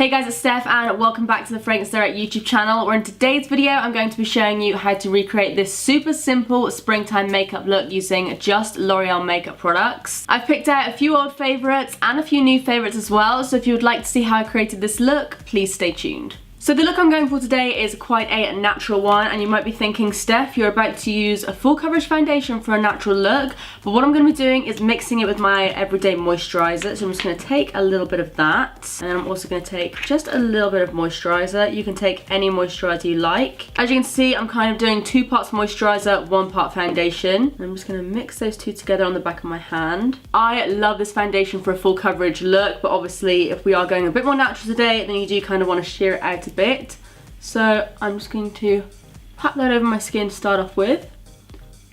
Hey guys, it's Steph and welcome back to the Fragrance Direct YouTube channel, where in today's video I'm going to be showing you how to recreate this super simple springtime makeup look using just L'Oreal makeup products. I've picked out a few old favourites and a few new favourites as well, so if you would like to see how I created this look, please stay tuned. So the look I'm going for today is quite a natural one, and you might be thinking, Steph, you're about to use a full coverage foundation for a natural look, but what I'm going to be doing is mixing it with my everyday moisturiser. So I'm just going to take a little bit of that, and then I'm also going to take just a little bit of moisturiser. You can take any moisturiser you like. As you can see, I'm kind of doing 2 parts moisturiser, 1 part foundation. I'm just going to mix those two together on the back of my hand. I love this foundation for a full coverage look, but obviously if we are going a bit more natural today, then you do kind of want to sheer it out a bit. So I'm just going to pat that over my skin to start off with,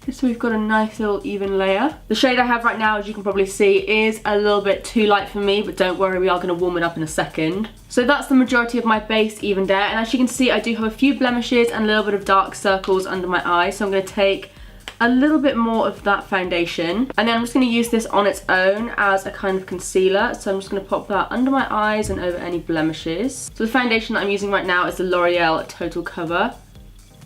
just so we've got a nice little even layer. The shade I have right now, as you can probably see, is a little bit too light for me, but don't worry, we are going to warm it up in a second. So that's the majority of my base evened out, and as you can see, I do have a few blemishes and a little bit of dark circles under my eyes, so I'm going to take a little bit more of that foundation, and then I'm just going to use this on its own as a kind of concealer. So I'm just going to pop that under my eyes and over any blemishes. So the foundation that I'm using right now is the L'Oreal Total Cover.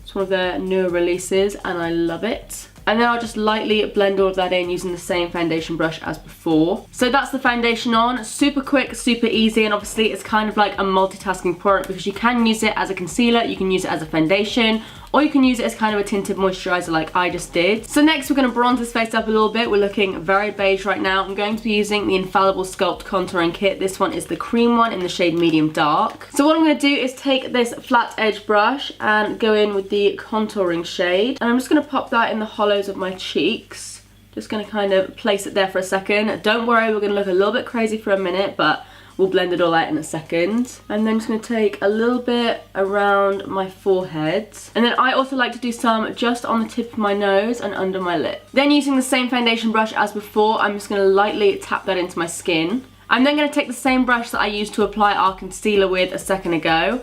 It's one of their newer releases and I love it. And then I'll just lightly blend all of that in using the same foundation brush as before. So that's the foundation on. Super quick, super easy, and obviously it's kind of like a multitasking product because you can use it as a concealer, you can use it as a foundation, or you can use it as kind of a tinted moisturiser like I just did. So next we're going to bronze this face up a little bit. We're looking very beige right now. I'm going to be using the Infallible Sculpt Contouring Kit. This one is the cream one in the shade Medium Dark. So what I'm going to do is take this flat edge brush and go in with the contouring shade. And I'm just going to pop that in the hollows of my cheeks. Just going to kind of place it there for a second. Don't worry, we're going to look a little bit crazy for a minute, but we'll blend it all out in a second. And then just going to take a little bit around my forehead. And then I also like to do some just on the tip of my nose and under my lip. Then using the same foundation brush as before, I'm just going to lightly tap that into my skin. I'm then going to take the same brush that I used to apply our concealer with a second ago,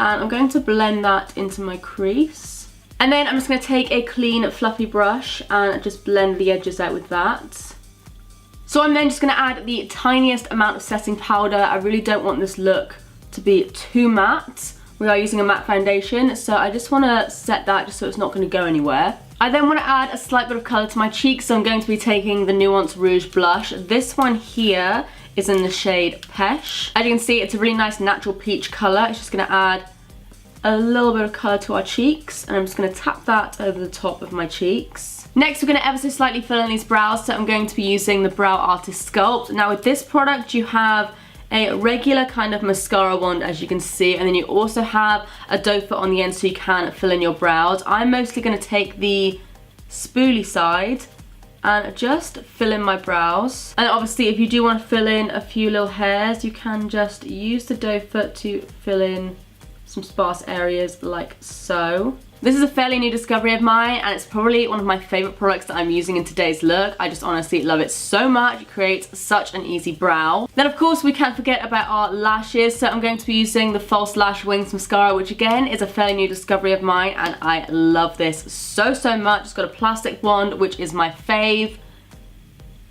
and I'm going to blend that into my crease. And then I'm just going to take a clean fluffy brush and just blend the edges out with that. So I'm then just going to add the tiniest amount of setting powder. I really don't want this look to be too matte. We are using a matte foundation, so I just want to set that just so it's not going to go anywhere. I then want to add a slight bit of colour to my cheeks, so I'm going to be taking the Nuance Rouge blush. This one here is in the shade Pesh. As you can see, it's a really nice natural peach colour. It's just going to add a little bit of colour to our cheeks, and I'm just going to tap that over the top of my cheeks. Next, we're going to ever so slightly fill in these brows, so I'm going to be using the Brow Artist Sculpt. Now with this product, you have a regular kind of mascara wand, as you can see, and then you also have a doe foot on the end so you can fill in your brows. I'm mostly going to take the spoolie side and just fill in my brows. And obviously if you do want to fill in a few little hairs, you can just use the doe foot to fill in some sparse areas like so. This is a fairly new discovery of mine, and it's probably one of my favourite products that I'm using in today's look. I just honestly love it so much. It creates such an easy brow. Then of course we can't forget about our lashes, so I'm going to be using the False Lash Wings Mascara, which again is a fairly new discovery of mine, and I love this so much. It's got a plastic wand, which is my fave.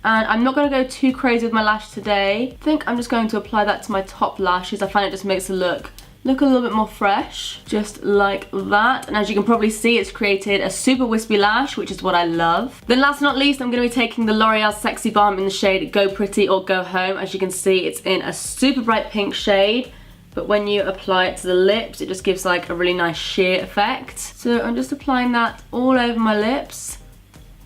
And I'm not going to go too crazy with my lash today. I think I'm just going to apply that to my top lashes. I find it just makes the look a little bit more fresh, just like that. And as you can probably see, it's created a super wispy lash, which is what I love. Then last but not least, I'm going to be taking the L'Oreal Sexy Balm in the shade Go Pretty or Go Home. As you can see, it's in a super bright pink shade, but when you apply it to the lips, it just gives like a really nice sheer effect. So I'm just applying that all over my lips.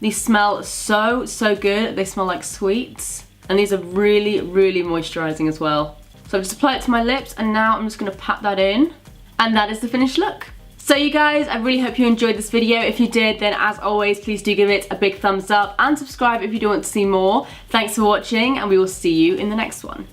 These smell so good. They smell like sweets, and these are really moisturizing as well. So I've just applied it to my lips, and now I'm just going to pat that in, and that is the finished look. So you guys, I really hope you enjoyed this video. If you did, then as always, please do give it a big thumbs up and subscribe if you do want to see more. Thanks for watching, and we will see you in the next one.